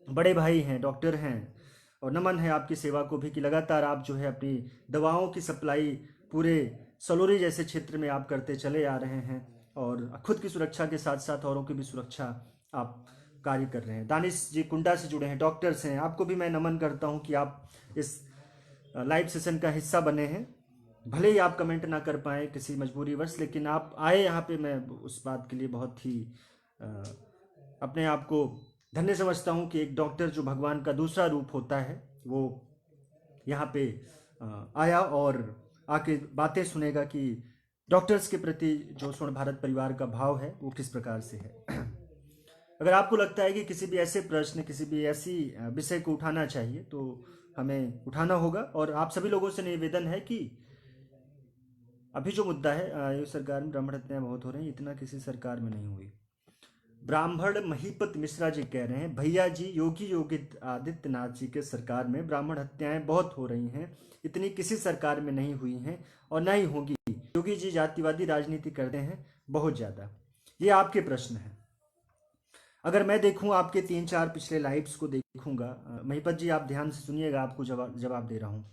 बड़े भाई हैं, डॉक्टर हैं, और नमन है आपकी सेवा को भी कि लगातार आप जो है अपनी दवाओं की सप्लाई पूरे सलोरी जैसे क्षेत्र में आप करते चले आ रहे हैं और खुद की सुरक्षा के साथ साथ औरों की भी सुरक्षा आप कार्य कर रहे हैं। दानिश जी कुंडा से जुड़े हैं, डॉक्टर्स हैं, आपको भी मैं नमन करता हूं कि आप इस लाइव सेशन का हिस्सा बने हैं। भले ही आप कमेंट ना कर पाए किसी मजबूरीवश, लेकिन आप आए यहाँ पे, मैं उस बात के लिए बहुत ही अ, अपने आप को धन्य समझता हूँ कि एक डॉक्टर जो भगवान का दूसरा रूप होता है वो यहाँ पे आया और आके बातें सुनेगा कि डॉक्टर्स के प्रति जो स्वर्ण भारत परिवार का भाव है वो किस प्रकार से है। अगर आपको लगता है कि किसी भी ऐसे प्रश्न, किसी भी ऐसी विषय को उठाना चाहिए तो हमें उठाना होगा। और आप सभी लोगों से निवेदन है कि अभी जो मुद्दा है, आयोग सरकार में ब्राह्मण हत्याएं बहुत हो रही हैं, इतना किसी सरकार में नहीं हुई। ब्राह्मण महीपत मिश्रा जी कह रहे हैं, भैया जी योगी योगी आदित्यनाथ जी के सरकार में ब्राह्मण हत्याएं बहुत हो रही हैं, इतनी किसी सरकार में नहीं हुई हैं और ना ही होगी। योगी जी जातिवादी राजनीति करते हैं बहुत ज्यादा। ये आपके प्रश्न हैं। अगर मैं देखूं आपके 3-4 पिछले लाइव्स को देखूंगा, महिपत जी आप ध्यान से सुनिएगा, आपको जवाब दे रहा हूं,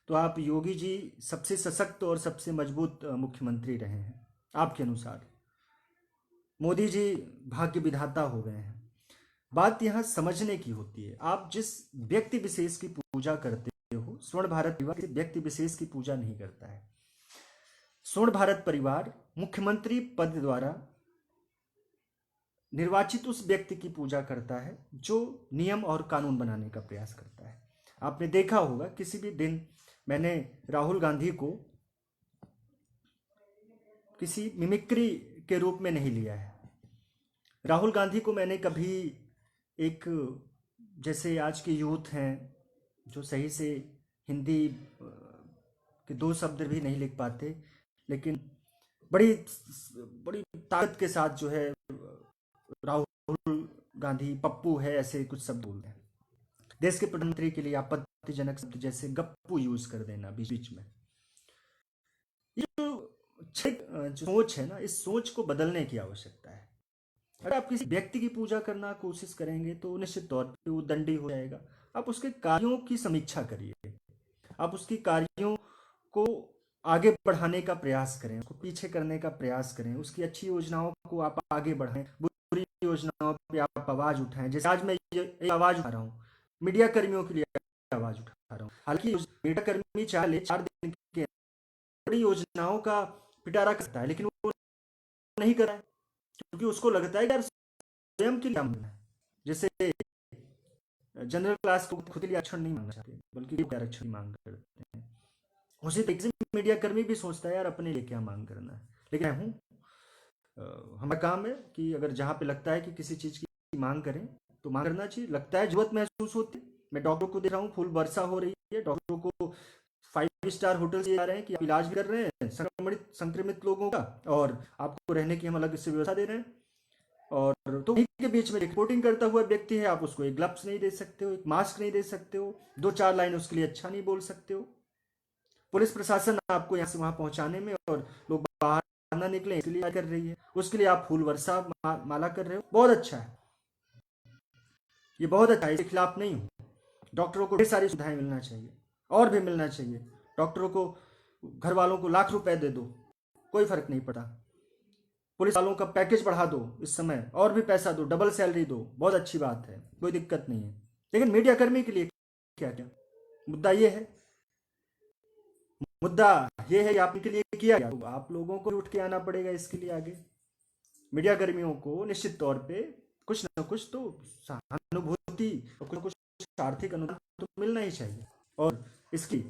तो आप योगी जी सबसे सशक्त और सबसे मजबूत मुख्यमंत्री रहे हैं आपके अनुसार। मोदी जी भाग्य विधाता हो गए हैं। बात यहाँ समझने की होती है। आप जिस व्यक्ति विशेष की पूजा करते हो, स्वर्ण भारत परिवार किसी व्यक्ति विशेष की पूजा नहीं करता है। स्वर्ण भारत परिवार मुख्यमंत्री पद द्वारा निर्वाचित उस व्यक्ति की पूजा करता है जो नियम और कानून बनाने का प्रयास करता है। आपने देखा होगा किसी भी दिन मैंने राहुल गांधी को किसी मिमिक्री के रूप में नहीं लिया है। राहुल गांधी को मैंने कभी एक, जैसे आज के यूथ हैं जो सही से हिंदी के 2 शब्द भी नहीं लिख पाते, लेकिन बड़ी बड़ी ताकत के साथ जो है राहुल गांधी पप्पू है ऐसे कुछ शब्द बोलते हैं। देश के प्रधानमंत्री के लिए आपत्तिजनक शब्द जैसे गप्पू यूज कर देना बीच बीच में। ये जो सोच है ना, इस सोच को बदलने की आवश्यकता है। अगर आप किसी व्यक्ति की पूजा करना कोशिश करेंगे तो निश्चित तौर पे वो दंडी हो जाएगा। आप उसके कार्यों की समीक्षा करिए, आप उसकी कार्यों को आगे बढ़ाने का प्रयास करें, उसको पीछे करने का प्रयास करें, उसकी अच्छी योजनाओं को आप आगे बढ़ाएं, बुरी योजनाओं पे आप आवाज उठाएं। जैसे आज मैं ये आवाज उठा रहा हूँ, मीडिया कर्मियों के लिए आवाज उठा रहा हूँ। हालांकि मीडिया कर्मी चाहे 4 दिन के बड़ी योजनाओं का पिटारा कर सकता है, लेकिन वो नहीं कर रहा है क्योंकि उसको लगता है यार स्वयं के लिए है। जैसे जनरल क्लास को खुद के लिए आरक्षण नहीं मांगना चाहते बल्कि आरक्षण की मांग करते हैं। उसी तरीके से मीडिया कर्मी भी सोचता है यार अपने लिए क्या मांग करना है। लेकिन मैं हूँ, हमारा काम है कि अगर जहाँ पे लगता है कि किसी चीज की मांग करें तो मांग करना चाहिए। लगता है जरूरत महसूस होती है, मैं डॉक्टर को देख रहा हूँ फुल वर्षा हो रही है, डॉक्टरों को 5 स्टार होटल से आ रहे हैं कि आप इलाज भी कर रहे हैं संक्रमित लोगों का और आपको रहने की हम अलग से व्यवस्था दे रहे हैं। और तो उन्हीं के बीच में रिपोर्टिंग करता हुआ व्यक्ति है, आप उसको एक ग्लव्स नहीं दे सकते हो, एक मास्क नहीं दे सकते हो, 2-4 लाइन उसके लिए अच्छा नहीं बोल सकते हो। पुलिस प्रशासन आपको यहाँ से वहां पहुंचाने में और लोग बाहर ना निकले इसके लिए कर रही है, उसके लिए आप फूल वर्षा माला कर रहे हो। बहुत अच्छा है, ये बहुत अच्छा है, इसके खिलाफ नहीं हूँ। डॉक्टरों को ढेर सारी सुविधाएं मिलना चाहिए और भी मिलना चाहिए। डॉक्टरों को घर वालों को लाख रुपए दे दो, कोई फर्क नहीं पड़ा। पुलिस वालों का पैकेज बढ़ा दो, इस समय और भी पैसा दो, डबल सैलरी दो, बहुत अच्छी बात है, कोई दिक्कत नहीं है। लेकिन मीडिया कर्मी के लिए क्या क्या मुद्दा ये है, मुद्दा ये है कि आपके लिए किया गया, तो आप लोगों को उठ के आना पड़ेगा इसके लिए आगे। मीडिया कर्मियों को निश्चित तौर पे कुछ ना कुछ तो सहानुभूति और कुछ ना कुछ आर्थिक अनुदान तो मिलना ही चाहिए। और इसकी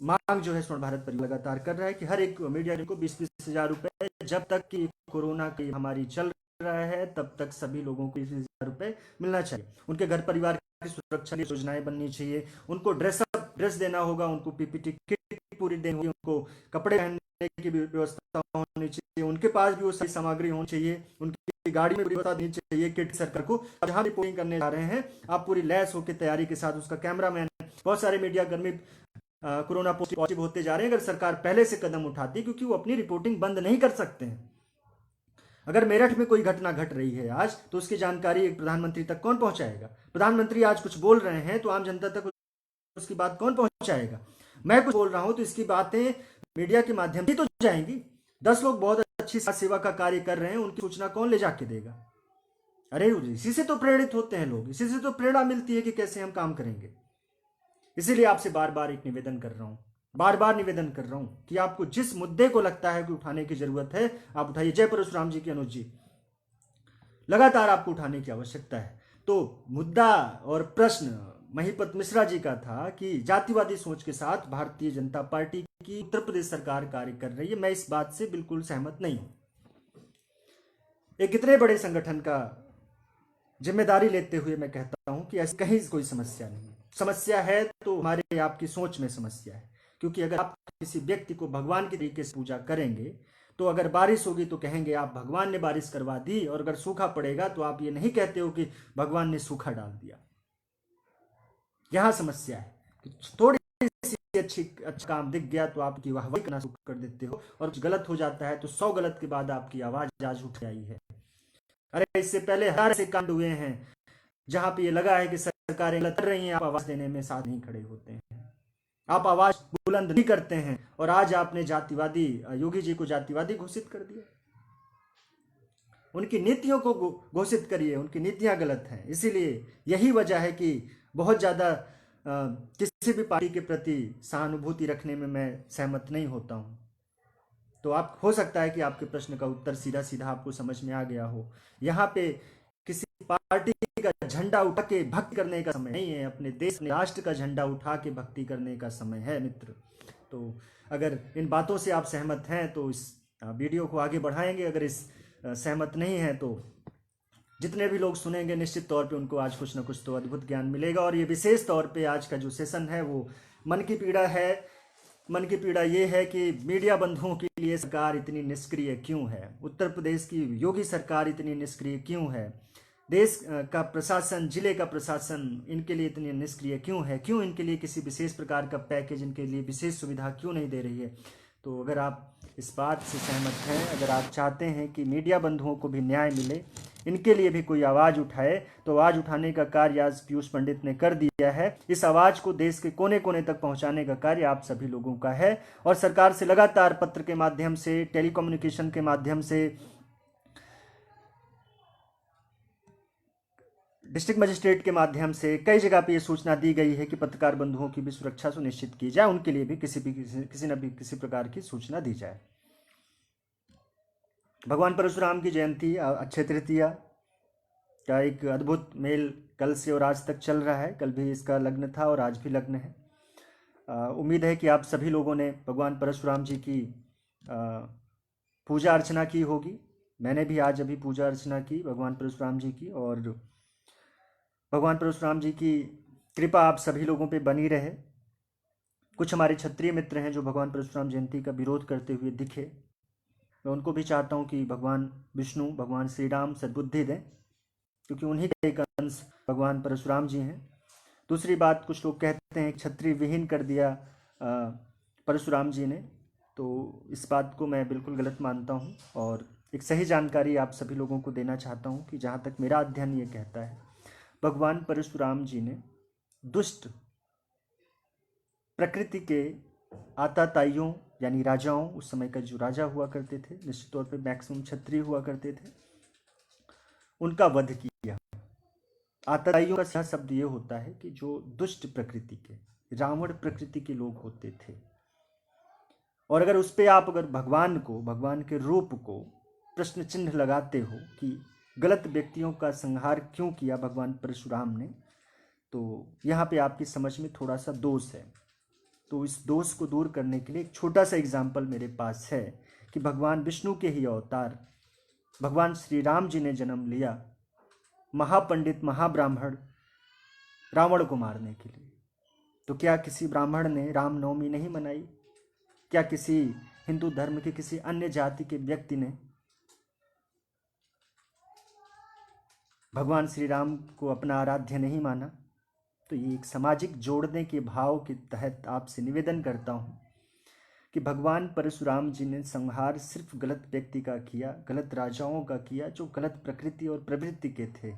मांग जो है स्वर्ण भारत परिवार लगातार कर रहा है कि हर एक मीडिया को 20-20 हजार रुपए, जब तक कि कोरोना की महामारी चल रहा है तब तक सभी लोगों को 20-20 हजार रुपए मिलना चाहिए। उनके घर परिवार की सुरक्षा की योजनाएं बननी चाहिए, उनको ड्रेस देना होगा, उनको पीपीटी किट पूरी देनी होगी, उनको कपड़े पहनने की व्यवस्था होनी चाहिए, उनके पास भी वो सारी सामग्री होनी चाहिए, उनकी गाड़ी में व्यवस्था देनी चाहिए किट सरकार को। जहां रिपोर्टिंग करने जा रहे हैं आप पूरी लैस होकर तैयारी के साथ, उसका कैमरामैन, बहुत सारे मीडिया कर्मी कोरोना पॉजिटिव होते जा रहे हैं। अगर सरकार पहले से कदम उठाती, क्योंकि वो अपनी रिपोर्टिंग बंद नहीं कर सकते हैं। अगर मेरठ में कोई घटना घट रही है आज तो उसकी जानकारी एक प्रधानमंत्री तक कौन पहुंचाएगा? प्रधानमंत्री आज कुछ बोल रहे हैं तो आम जनता तक उसकी बात कौन पहुंचाएगा? मैं कुछ बोल रहा हूं तो इसकी बातें मीडिया के माध्यम से तो जाएंगी। 10 लोग बहुत अच्छी सेवा का कार्य कर रहे हैं, उनकी सूचना कौन ले जाके देगा? अरे इसी से तो प्रेरित होते हैं लोग, इसी से तो प्रेरणा मिलती है कि कैसे हम काम करेंगे। इसीलिए आपसे बार बार एक निवेदन कर रहा हूं, बार बार निवेदन कर रहा हूं कि आपको जिस मुद्दे को लगता है कि उठाने की जरूरत है आप उठाइए। जय परशुराम जी की अनुज जी, लगातार आपको उठाने की आवश्यकता है। तो मुद्दा और प्रश्न महिपत मिश्रा जी का था कि जातिवादी सोच के साथ भारतीय जनता पार्टी की उत्तर प्रदेश सरकार कार्य कर रही है। मैं इस बात से बिल्कुल सहमत नहीं हूं। एक इतने बड़े संगठन का जिम्मेदारी लेते हुए मैं कहता हूं कि ऐसी कहीं कोई समस्या नहीं है। समस्या है तो हमारे आपकी सोच में समस्या है, क्योंकि अगर आप किसी व्यक्ति को भगवान के तरीके से पूजा करेंगे तो अगर बारिश होगी तो कहेंगे आप भगवान ने बारिश करवा दी, और अगर सूखा पड़ेगा तो आप ये नहीं कहते हो कि भगवान ने सूखा डाल दिया। यहां समस्या है कि थोड़ी सी अच्छा काम दिख गया तो आपकी वाहवाही करना शुरू कर देते हो, और कुछ गलत हो जाता है तो 100 गलत के बाद आपकी आवाज आज उठ आई है। अरे इससे पहले हजार ऐसे कांड हुए हैं जहां पे ये लगा है कि सरकारें गलत कर रही हैं, आप आवाज देने में साथ नहीं खड़े होते हैं, आप आवाज बुलंद नहीं करते हैं, और आज आपने जातिवादी योगी जी को जातिवादी घोषित कर दिया। उनकी नीतियों को घोषित करिए, उनकी नीतियां गलत हैं। इसीलिए यही वजह है कि बहुत ज्यादा किसी भी पार्टी के प्रति सहानुभूति रखने में मैं सहमत नहीं होता हूं। तो आप हो सकता है कि आपके प्रश्न का उत्तर सीधा सीधा आपको समझ में आ गया हो। यहाँ पे किसी पार्टी का झंडा उठा के भक्ति करने का समय नहीं है, अपने देश अपने राष्ट्र का झंडा उठा के भक्ति करने का समय है मित्र। तो अगर इन बातों से आप सहमत हैं तो इस वीडियो को आगे बढ़ाएंगे, अगर इस सहमत नहीं है तो जितने भी लोग सुनेंगे निश्चित तौर पे उनको आज कुछ ना कुछ तो अद्भुत ज्ञान मिलेगा। और ये विशेष तौर पे आज का जो सेशन है वो मन की पीड़ा है। मन की पीड़ा ये है कि मीडिया बंधुओं के लिए सरकार इतनी निष्क्रिय क्यों है, उत्तर प्रदेश की योगी सरकार इतनी निष्क्रिय क्यों है, देश का प्रशासन, जिले का प्रशासन इनके लिए इतनी निष्क्रिय क्यों है, क्यों इनके लिए किसी विशेष प्रकार का पैकेज, इनके लिए विशेष सुविधा क्यों नहीं दे रही है। तो अगर आप इस बात से सहमत हैं, अगर आप चाहते हैं कि मीडिया बंधुओं को भी न्याय मिले, इनके लिए भी कोई आवाज़ उठाए, तो आवाज़ उठाने का कार्य आज पीयूष पंडित ने कर दिया है। इस आवाज़ को देश के कोने कोने तक पहुंचाने का कार्य आप सभी लोगों का है। और सरकार से लगातार पत्र के माध्यम से, टेलीकम्युनिकेशन के माध्यम से, डिस्ट्रिक्ट मजिस्ट्रेट के माध्यम से कई जगह पे ये सूचना दी गई है कि पत्रकार बंधुओं की भी सुरक्षा सुनिश्चित की जाए, उनके लिए भी किसी न भी किसी प्रकार की सूचना दी जाए। भगवान परशुराम की जयंती अक्षय तृतीया का एक अद्भुत मेल कल से और आज तक चल रहा है। कल भी इसका लग्न था और आज भी लग्न है। उम्मीद है कि आप सभी लोगों ने भगवान परशुराम जी की पूजा अर्चना की होगी। मैंने भी आज अभी पूजा अर्चना की भगवान परशुराम जी की, और भगवान परशुराम जी की कृपा आप सभी लोगों पे बनी रहे। कुछ हमारे क्षत्रिय मित्र हैं जो भगवान परशुराम जयंती का विरोध करते हुए दिखे, मैं उनको भी चाहता हूं कि भगवान विष्णु, भगवान श्री राम सद्बुद्धि दें, क्योंकि उन्हीं का एक अंश भगवान परशुराम जी हैं। दूसरी बात, कुछ लोग कहते हैं क्षत्रिय विहीन कर दिया परशुराम जी ने, तो इस बात को मैं बिल्कुल गलत मानता हूं, और एक सही जानकारी आप सभी लोगों को देना चाहता हूं कि जहां तक मेरा अध्ययन ये कहता है, भगवान परशुराम जी ने दुष्ट प्रकृति के आताताइयों यानी राजाओं, उस समय का जो राजा हुआ करते थे, निश्चित तौर पे मैक्सिमम क्षत्रिय हुआ करते थे, उनका वध किया। आताताइयों का शब्द ये होता है कि जो दुष्ट प्रकृति के, रावण प्रकृति के लोग होते थे। और अगर उस पर आप अगर भगवान को, भगवान के रूप को प्रश्न चिन्ह लगाते हो कि गलत व्यक्तियों का संहार क्यों किया भगवान परशुराम ने, तो यहाँ पे आपकी समझ में थोड़ा सा दोष है। तो इस दोष को दूर करने के लिए एक छोटा सा एग्जाम्पल मेरे पास है कि भगवान विष्णु के ही अवतार भगवान श्री राम जी ने जन्म लिया महापंडित महाब्राह्मण रावण को मारने के लिए। तो क्या किसी ब्राह्मण ने रामनवमी नहीं मनाई? क्या किसी हिंदू धर्म के किसी अन्य जाति के व्यक्ति ने भगवान श्री राम को अपना आराध्य नहीं माना? तो ये एक सामाजिक जोड़ने के भाव के तहत आपसे निवेदन करता हूँ कि भगवान परशुराम जी ने संहार सिर्फ गलत व्यक्ति का किया, गलत राजाओं का किया जो गलत प्रकृति और प्रवृत्ति के थे।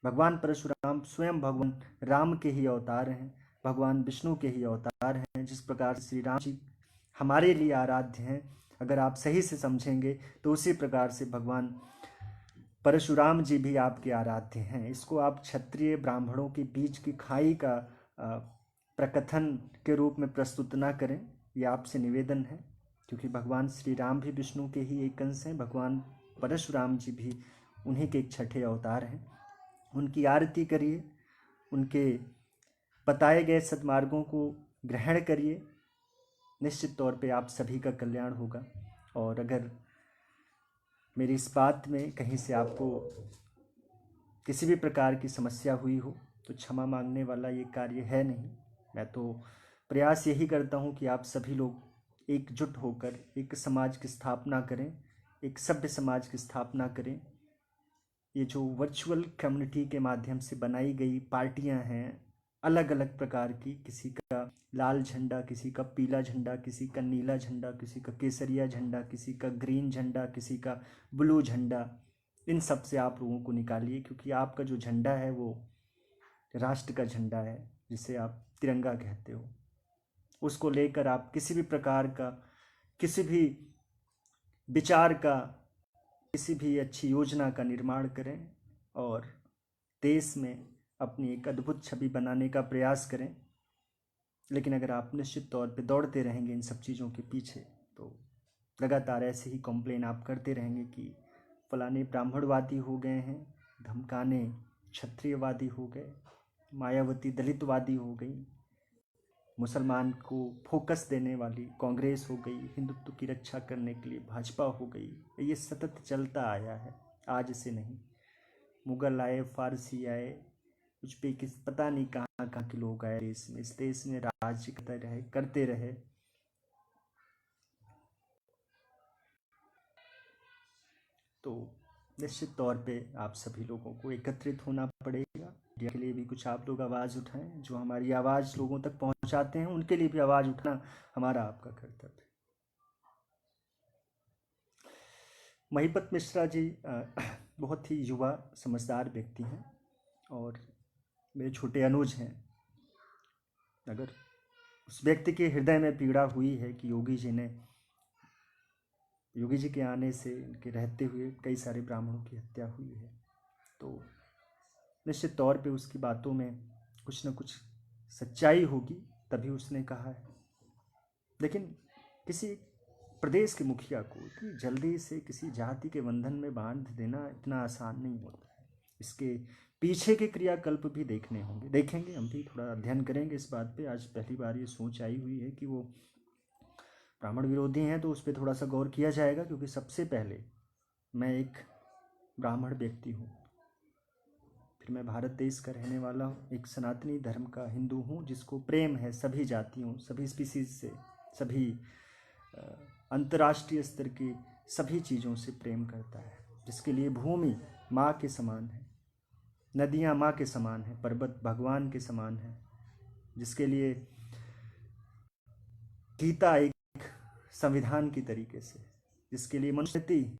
भगवान परशुराम स्वयं भगवान राम के ही अवतार हैं, भगवान विष्णु के ही अवतार हैं। जिस प्रकार श्री राम जी हमारे लिए आराध्य हैं, अगर आप सही से समझेंगे तो उसी प्रकार से भगवान परशुराम जी भी आपके आराध्य हैं। इसको आप क्षत्रिय ब्राह्मणों के बीच की खाई का प्रकथन के रूप में प्रस्तुत ना करें, ये आपसे निवेदन है, क्योंकि भगवान श्री राम भी विष्णु के ही एक अंश हैं, भगवान परशुराम जी भी उन्हीं के एक छठे अवतार हैं। उनकी आरती करिए, उनके बताए गए सद्मार्गों को ग्रहण करिए, निश्चित तौर पे आप सभी का कल्याण होगा। और अगर मेरी इस बात में कहीं से आपको किसी भी प्रकार की समस्या हुई हो तो क्षमा मांगने वाला ये कार्य है नहीं। मैं तो प्रयास यही करता हूँ कि आप सभी लोग एकजुट होकर एक समाज की स्थापना करें, एक सभ्य समाज की स्थापना करें। ये जो वर्चुअल कम्युनिटी के माध्यम से बनाई गई पार्टियां हैं अलग अलग प्रकार की, किसी का लाल झंडा, किसी का पीला झंडा, किसी का नीला झंडा, किसी का केसरिया झंडा, किसी का ग्रीन झंडा, किसी का ब्लू झंडा, इन सब से आप लोगों को निकालिए, क्योंकि आपका जो झंडा है वो राष्ट्र का झंडा है, जिसे आप तिरंगा कहते हो। उसको लेकर आप किसी भी प्रकार का, किसी भी विचार का, किसी भी अच्छी योजना का निर्माण करें और देश में अपनी एक अद्भुत छवि बनाने का प्रयास करें। लेकिन अगर आप निश्चित तौर पे दौड़ते रहेंगे इन सब चीज़ों के पीछे, तो लगातार ऐसे ही कंप्लेन आप करते रहेंगे कि फलाने ब्राह्मणवादी हो गए हैं, धमकाने क्षत्रियवादी हो गए, मायावती दलितवादी हो गई, मुसलमान को फोकस देने वाली कांग्रेस हो गई, हिंदुत्व की रक्षा करने के लिए भाजपा हो गई। ये सतत चलता आया है, आज से नहीं। मुगल आए, फारसी आए, उज़्बेकिस्तान, पता नहीं कहाँ कहाँ के लोग आए देश में, इस देश में राज्य करते रहे। तो निश्चित तौर पे आप सभी लोगों को एकत्रित होना पड़ेगा। मीडिया के लिए भी कुछ आप लोग आवाज़ उठाएं, जो हमारी आवाज़ लोगों तक पहुंचाते हैं उनके लिए भी आवाज़ उठाना हमारा आपका कर्तव्य है। महिपत मिश्रा जी बहुत ही युवा समझदार व्यक्ति हैं और मेरे छोटे अनुज हैं। अगर उस व्यक्ति के हृदय में पीड़ा हुई है कि योगी जी के आने से, इनके रहते हुए कई सारे ब्राह्मणों की हत्या हुई है, तो निश्चित तौर पे उसकी बातों में कुछ न कुछ सच्चाई होगी, तभी उसने कहा है। लेकिन किसी प्रदेश के मुखिया को इतनी जल्दी से किसी जाति के बंधन में बांध देना इतना आसान नहीं होता है। इसके पीछे के क्रियाकल्प भी देखने होंगे, देखेंगे, हम भी थोड़ा अध्ययन करेंगे इस बात पे। आज पहली बार ये सोच आई हुई है कि वो ब्राह्मण विरोधी हैं, तो उस पर थोड़ा सा गौर किया जाएगा, क्योंकि सबसे पहले मैं एक ब्राह्मण व्यक्ति हूँ, फिर मैं भारत देश का रहने वाला हूँ, एक सनातनी धर्म का हिंदू हूँ, जिसको प्रेम है सभी जातियों, सभी स्पीसीज से, सभी अंतर्राष्ट्रीय स्तर की सभी चीज़ों से प्रेम करता है, जिसके लिए भूमि माँ के समान है, नदियाँ माँ के समान है, पर्वत भगवान के समान है, जिसके लिए गीता एक संविधान की तरीके से, जिसके लिए मनुस्मृति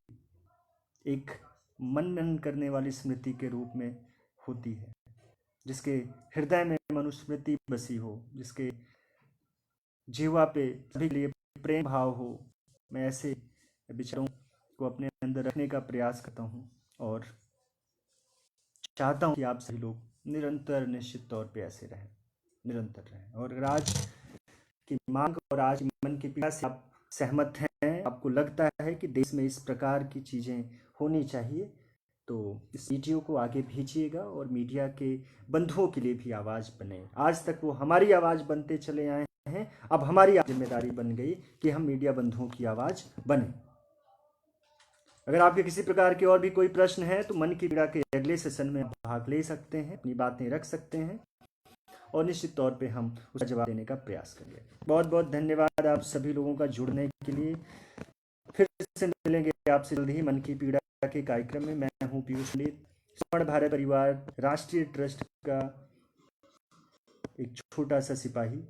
एक मनन करने वाली स्मृति के रूप में होती है, जिसके हृदय में मनुस्मृति बसी हो, जिसके जीवा पे सभी के लिए प्रेम भाव हो। मैं ऐसे विचारों को अपने अंदर रखने का प्रयास करता हूँ और चाहता हूँ कि आप सभी लोग निरंतर निश्चित तौर पे ऐसे रहें, निरंतर रहें। और अगर आज की मांग और आज मन की पीड़ा से आप सहमत हैं, आपको लगता है कि देश में इस प्रकार की चीज़ें होनी चाहिए, तो इस वीडियो को आगे भेजिएगा और मीडिया के बंधुओं के लिए भी आवाज़ बने। आज तक वो हमारी आवाज़ बनते चले आए हैं, अब हमारी जिम्मेदारी बन गई कि हम मीडिया बंधुओं की आवाज़ बने। अगर आपके किसी प्रकार के और भी कोई प्रश्न है तो मन की पीड़ा के अगले सेशन में भाग ले सकते हैं, अपनी बातें रख सकते हैं और निश्चित तौर पे हम उसका जवाब देने का प्रयास करेंगे। बहुत बहुत धन्यवाद आप सभी लोगों का जुड़ने के लिए। फिर से मिलेंगे आपसे जल्द ही मन की पीड़ा के कार्यक्रम में। मैं हूँ पीयूष पंडित, स्वर्ण भारत परिवार राष्ट्रीय ट्रस्ट का एक छोटा सा सिपाही।